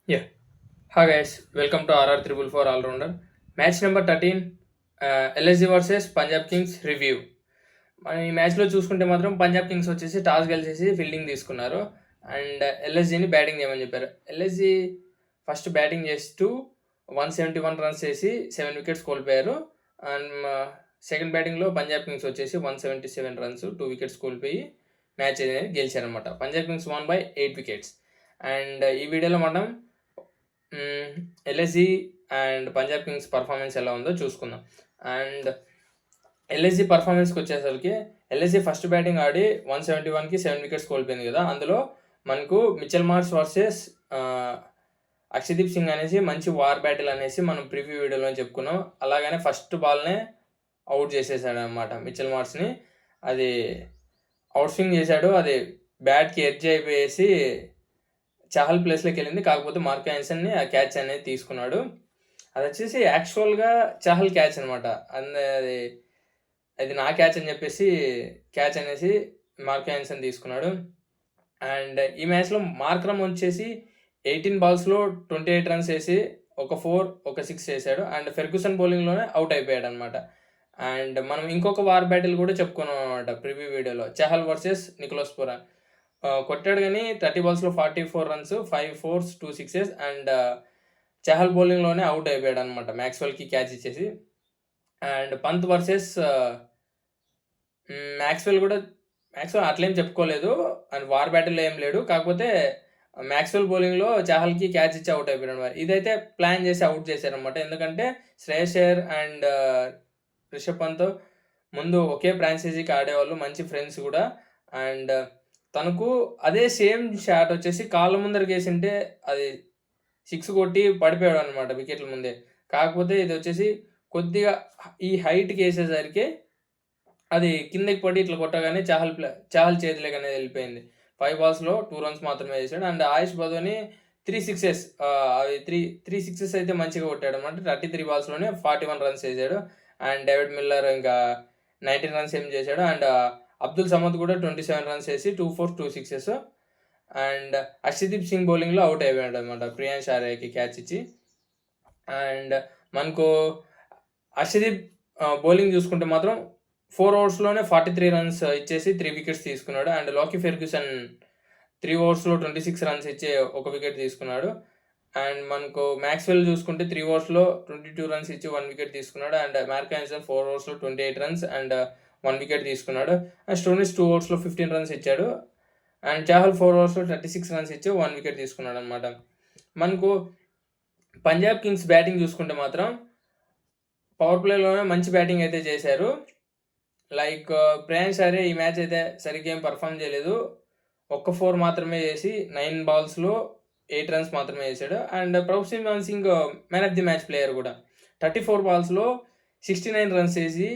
Yeah. Hi guys, welcome to RR Triple Four All Rounder. Match number 13, LSG versus Punjab Kings review. మనం ఈ మ్యాచ్లో చూసుకుంటే మాత్రం Punjab Kings వచ్చేసి టాస్ గెలిచేసి ఫీల్డింగ్ తీసుకున్నారు అండ్ ఎల్ఎస్జిని బ్యాటింగ్ చేయమని చెప్పారు. ఎల్ఎస్జి ఫస్ట్ బ్యాటింగ్ చేస్తూ 171 రన్స్ చేసి 7 వికెట్స్ కోల్పోయారు. అండ్ సెకండ్ బ్యాటింగ్లో పంజాబ్ కింగ్స్ వచ్చేసి 177 రన్స్ 2 వికెట్స్ కోల్పోయి మ్యాచ్ అనేది గెలిచారనమాట. Punjab Kings won by 8 wickets. And ఈ వీడియోలో మనం LSG and Punjab Kings performance ఎలా ఉందో చూసుకుందాం. అండ్ ఎల్ఎస్జి పర్ఫార్మెన్స్కి వచ్చేసరికి ఎల్ఎస్జి ఫస్ట్ బ్యాటింగ్ ఆడి 171కి 7 వికెట్స్ కోల్పోయింది కదా. అందులో మనకు Mitchell Marsh versus Akshdeep Singh అనేసి మంచి వార్ బ్యాటిల్ అనేసి మనం ప్రివ్యూ వీడియోలో చెప్పుకున్నాం. అలాగనే ఫస్ట్ బాల్నే అవుట్ చేసేసాడు అనమాట మిచెల్ మార్ష్ని. అది అవుట్ స్వింగ్ చేశాడు, అది బ్యాట్కి ఎడ్జ్ అయిపోయేసి చహల్ ప్లేస్లోకి వెళ్ళింది. కాకపోతే మార్క్ యాన్సన్ని ఆ క్యాచ్ అనేది తీసుకున్నాడు. అది వచ్చేసి యాక్చువల్గా చహల్ క్యాచ్ అనమాట. అది అది నా క్యాచ్ అని చెప్పేసి క్యాచ్ అనేసి మార్క్ యాన్సన్ తీసుకున్నాడు. అండ్ ఈ మ్యాచ్లో మార్క్రమ్ వచ్చేసి 18 బాల్స్లో 28 రన్స్ వేసి ఒక 4 ఒక 6 వేసాడు. అండ్ ఫెర్గ్యూసన్ బౌలింగ్లోనే అవుట్ అయిపోయాడు అనమాట. అండ్ మనం ఇంకొక వార్ బ్యాటిల్ కూడా చెప్పుకున్నాం అనమాట ప్రివ్యూ వీడియోలో, చహల్ వర్సెస్ నికోలస్ పూరన్. కొట్టాడు కానీ 30 బాల్స్లో 44 runs 5 4s 2 6s. And Chahal బౌలింగ్లోనే అవుట్ అయిపోయాడు అనమాట, మ్యాక్స్వెల్కి క్యాచ్ ఇచ్చేసి. అండ్ పంత్ వర్సెస్ మ్యాక్స్వెల్ అట్లేం చెప్పుకోలేదు. అండ్ వార్ బ్యాటిల్లో ఏం లేడు. కాకపోతే మ్యాక్స్వెల్ బౌలింగ్లో చహల్కి క్యాచ్ ఇచ్చి అవుట్ అయిపోయాడు మరి. ఇదైతే ప్లాన్ చేసి అవుట్ చేశారనమాట. ఎందుకంటే శ్రేయస్ అయ్యర్ అండ్ రిషబ్ పంత్ ముందు ఒకే ఫ్రాంచైజీకి ఆడేవాళ్ళు, మంచి ఫ్రెండ్స్ కూడా. అండ్ తనకు అదే సేమ్ షాట్ వచ్చేసి కాళ్ళ ముందర వేసింటే అది 6 కొట్టి పడిపోయాడు అనమాట వికెట్ల ముందే. కాకపోతే ఇది వచ్చేసి కొద్దిగా ఈ హైట్కి వేసేసరికి అది కిందకి పడి ఇట్లా కొట్టగానే చహల్ చేతిలోకి అనేది వెళ్ళిపోయింది. 5 బాల్స్లో 2 రన్స్ మాత్రమే వేసాడు. అండ్ ఆయుష్ బదోని 3 సిక్సెస్, అవి 3 సిక్సెస్ అయితే మంచిగా కొట్టాడు అనమాట. 33 బాల్స్లోనే 41 రన్స్ వేసాడు. అండ్ డేవిడ్ మిల్లర్ ఇంకా 19 రన్స్ ఏం చేశాడు. అండ్ అబ్దుల్ సమద్ కూడా 27 రన్స్ వేసి 2 4 2 6s. అండ్ అర్షదీప్ సింగ్ బౌలింగ్లో అవుట్ అయిపోయాడు అనమాట ప్రియాంష్ ఆర్యకి క్యాచ్ ఇచ్చి. అండ్ మనకు అర్షదీప్ బౌలింగ్ చూసుకుంటే మాత్రం 4 ఓవర్స్లోనే 43 రన్స్ ఇచ్చేసి 3 వికెట్స్ తీసుకున్నాడు. అండ్ లాకీ ఫెర్గ్యూసన్ 3 ఓవర్స్లో 26 రన్స్ ఇచ్చి 1 వికెట్ తీసుకున్నాడు. అండ్ మనకు మ్యాక్స్వెల్ చూసుకుంటే 3 ఓవర్స్లో 22 రన్స్ ఇచ్చి 1 వికెట్ తీసుకున్నాడు. And mark Jansen 4 ఓవర్స్లో 28 runs and 1 wicket తీసుకున్నాడు. అండ్ స్టోనిస్ 2 ఓవర్స్లో 15 రన్స్ ఇచ్చాడు. అండ్ చాహల్ 4 ఓవర్స్లో 36 రన్స్ ఇచ్చి 1 వికెట్ తీసుకున్నాడు అనమాట. మనకు పంజాబ్ కింగ్స్ బ్యాటింగ్ చూసుకుంటే మాత్రం పవర్ ప్లేలోనే మంచి బ్యాటింగ్ అయితే చేశారు. లైక్ ప్రియాంష్ ఆర్య ఈ మ్యాచ్ అయితే సరిగ్గా ఏం పర్ఫామ్ చేయలేదు. ఒక్క 4 మాత్రమే చేసి 9 బాల్స్లో 8 రన్స్ మాత్రమే చేశాడు. And Prabhsimran Singh man of the match player కూడా 34 బాల్స్లో 69 రన్స్ వేసి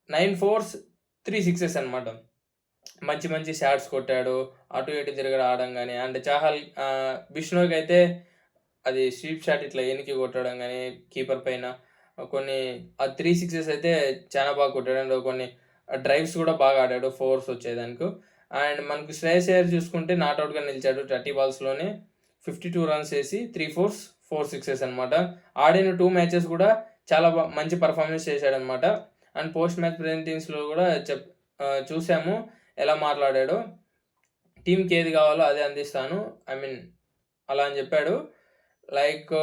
9 4s 3 6s అనమాట. మంచి మంచి షాట్స్ కొట్టాడు, అటు ఇటు తిరగడం ఆడడం కానీ. అండ్ చాహల్ బిష్నోయ్కి అయితే అది స్వీప్ షాట్ ఇట్లా ఎనికి కొట్టడం కానీ కీపర్ పైన కొన్ని 3 6s అయితే చాలా బాగా కొట్టాడు. అండ్ కొన్ని డ్రైవ్స్ కూడా బాగా ఆడాడు, 4s వచ్చేదానికి. అండ్ మనకు శ్రేయస్ అయ్యర్ చూసుకుంటే నాట్అవుట్గా నిలిచాడు. 30 బాల్స్లోనే 52 రన్స్ వేసి 3 4s 4 6s అనమాట. ఆడిన 2 మ్యాచెస్ కూడా చాలా మంచి పర్ఫార్మెన్స్ చేశాడనమాట. అండ్ పోస్ట్ మ్యాచ్ ప్రెజెంటేషన్స్లో కూడా చూసాము ఎలా మాట్లాడాడో. టీంకి ఏది కావాలో అదే అందిస్తాను, అలా అని చెప్పాడు. లైక్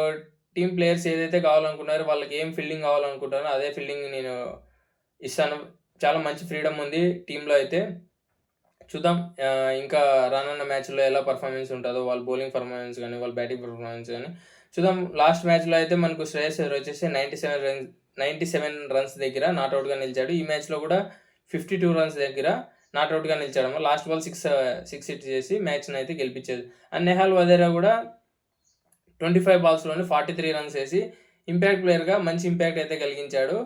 టీం ప్లేయర్స్ ఏదైతే కావాలనుకున్నారో, వాళ్ళకి ఏం ఫీల్డింగ్ కావాలనుకుంటారో అదే ఫీల్డింగ్ నేను ఇస్తాను. చాలా మంచి ఫ్రీడమ్ ఉంది టీంలో అయితే. చూద్దాం ఇంకా రానున్న మ్యాచ్లో ఎలా పర్ఫార్మెన్స్ ఉంటుందో, వాళ్ళ బౌలింగ్ పర్ఫార్మెన్స్ కానీ వాళ్ళ బ్యాటింగ్ పర్ఫార్మెన్స్ కానీ చూద్దాం. లాస్ట్ మ్యాచ్లో అయితే మనకు శ్రేయస్ అయ్యర్ వచ్చేసి 97 రన్స్ దగ్గర నాట్అవుట్గా నిలిచాడు. ఈ మ్యాచ్లో కూడా 52 రన్స్ దగ్గర నాట్అవుట్గా నిలిచాడు. లాస్ట్ బాల్ 6 హిట్ చేసి మ్యాచ్ని అయితే గెలిపించేది. అండ్ నెహాల్ వదేరా కూడా 25 బాల్స్లోనే 43 రన్స్ వేసి ఇంపాక్ట్ ప్లేయర్గా మంచి ఇంపాక్ట్ అయితే కలిగించాడు.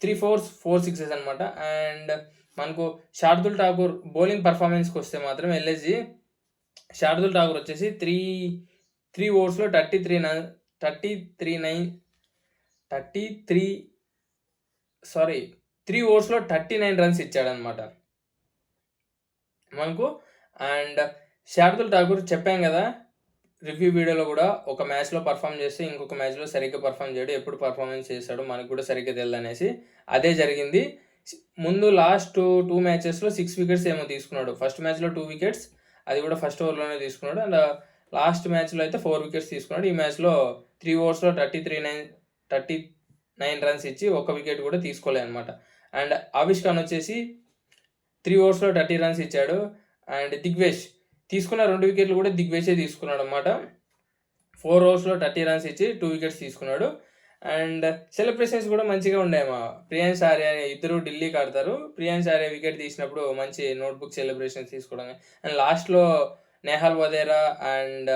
3 4s 4 6s అనమాట. అండ్ మనకు శార్దుల్ ఠాకూర్ బౌలింగ్ పర్ఫార్మెన్స్కి వస్తే మాత్రం ఎల్ఎస్జి శార్దుల్ ఠాకూర్ వచ్చేసి 3 ఓవర్స్లో 3 ఓవర్స్లో 39 రన్స్ ఇచ్చాడనమాట మనకు. అండ్ శార్దుల్ ఠాకూర్ చెప్పాం కదా, రివ్యూ వీడియోలో కూడా ఒక మ్యాచ్లో పర్ఫామ్ చేస్తే ఇంకొక మ్యాచ్లో సరిగ్గా పర్ఫామ్ చేయడు, ఎప్పుడు పర్ఫార్మెన్స్ చేస్తాడో మనకు కూడా సరిగ్గా తెలియదు అనేసి అదే జరిగింది. ముందు లాస్ట్ 2 మ్యాచెస్లో 6 వికెట్స్ ఏమో తీసుకున్నాడు. ఫస్ట్ మ్యాచ్లో 2 వికెట్స్, అది కూడా ఫస్ట్ ఓవర్లోనే తీసుకున్నాడు. అండ్ లాస్ట్ మ్యాచ్లో అయితే 4 వికెట్స్ తీసుకున్నాడు. ఈ మ్యాచ్లో 3 ఓవర్స్లో 39 రన్స్ ఇచ్చి ఒక వికెట్ కూడా తీసుకోలేదు అనమాట. అండ్ ఆవిష్ ఖాన్ వచ్చేసి 3 ఓవర్స్లో 30 రన్స్ ఇచ్చాడు. అండ్ దిగ్వేష్ తీసుకున్న 2 వికెట్లు కూడా దిగ్వేషే తీసుకున్నాడు అనమాట. 4 ఓవర్స్లో 30 రన్స్ ఇచ్చి 2 వికెట్స్ తీసుకున్నాడు. అండ్ సెలబ్రేషన్స్ కూడా మంచిగా ఉండేమా. ప్రియాంశ్ ఆర్య ఇద్దరు ఢిల్లీకి ఆడతారు. ప్రియాంశ్ ఆర్య వికెట్ తీసినప్పుడు మంచి నోట్బుక్ సెలబ్రేషన్స్ తీసుకోవడం, అండ్ లాస్ట్లో నేహాల్ వదేరా అండ్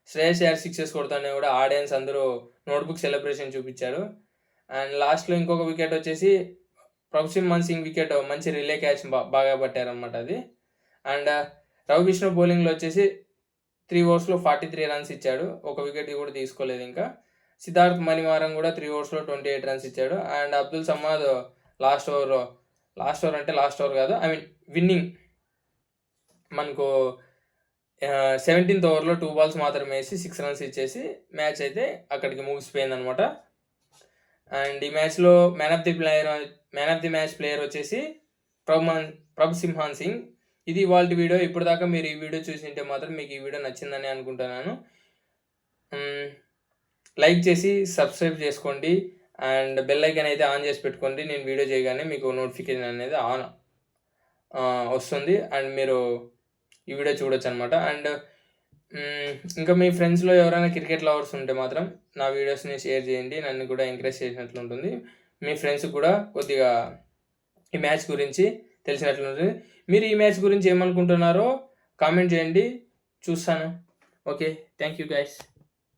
శ్రేయస్ అయ్యర్ సిక్సెస్ కొడతానే కూడా ఆడియన్స్ అందరూ నోట్బుక్ సెలబ్రేషన్ చూపించారు. అండ్ లాస్ట్లో ఇంకొక వికెట్ వచ్చేసి ప్రభ్సిమ్రాన్ సింగ్ వికెట్ మంచి రిలే క్యాచ్ బాగా పట్టారనమాట అది. అండ్ రవి బిష్ణు బౌలింగ్లో వచ్చేసి 3 ఓవర్స్లో 43 రన్స్ ఇచ్చాడు, ఒక వికెట్ కూడా తీసుకోలేదు. ఇంకా సిద్ధార్థ్ మణిమారన్ కూడా 3 ఓవర్స్లో 28 రన్స్ ఇచ్చాడు. And Abdul Samad last over కాదు, ఐ మీన్ విన్నింగ్ మనకు 17th ఓవర్లో 2 balls మాత్రమే వేసి 6 రన్స్ ఇచ్చేసి మ్యాచ్ అయితే అక్కడికి ముగిసిపోయింది అనమాట. అండ్ ఈ మ్యాచ్లో man of the match player వచ్చేసి ప్రభ్సిమ్రాన్ సింగ్. ఇది ఇవాల్టి వీడియో. ఇప్పుడు దాకా మీరు ఈ వీడియో చూసింటే మాత్రం మీకు ఈ వీడియో నచ్చిందని అనుకుంటున్నాను. లైక్ చేసి సబ్స్క్రైబ్ చేసుకోండి అండ్ బెల్ ఐకాన్ అయితే ఆన్ చేసి పెట్టుకోండి. నేను వీడియో చేయగానే మీకు నోటిఫికేషన్ అనేది ఆన్ వస్తుంది అండ్ మీరు ఈ వీడియో చూడొచ్చు అనమాట. అండ్ ఇంకా మీ ఫ్రెండ్స్లో ఎవరైనా క్రికెట్ లవర్స్ ఉంటే మాత్రం నా వీడియోస్ని షేర్ చేయండి, నన్ను కూడా ఎంకరేజ్ చేసినట్లు ఉంటుంది. మీ ఫ్రెండ్స్కి కూడా కొద్దిగా ఈ మ్యాచ్ గురించి తెలిసినట్లుంటుంది. మీరు ఈ మ్యాచ్ గురించి ఏమనుకుంటున్నారో కామెంట్ చేయండి, చూస్తాను. Okay, thank you guys.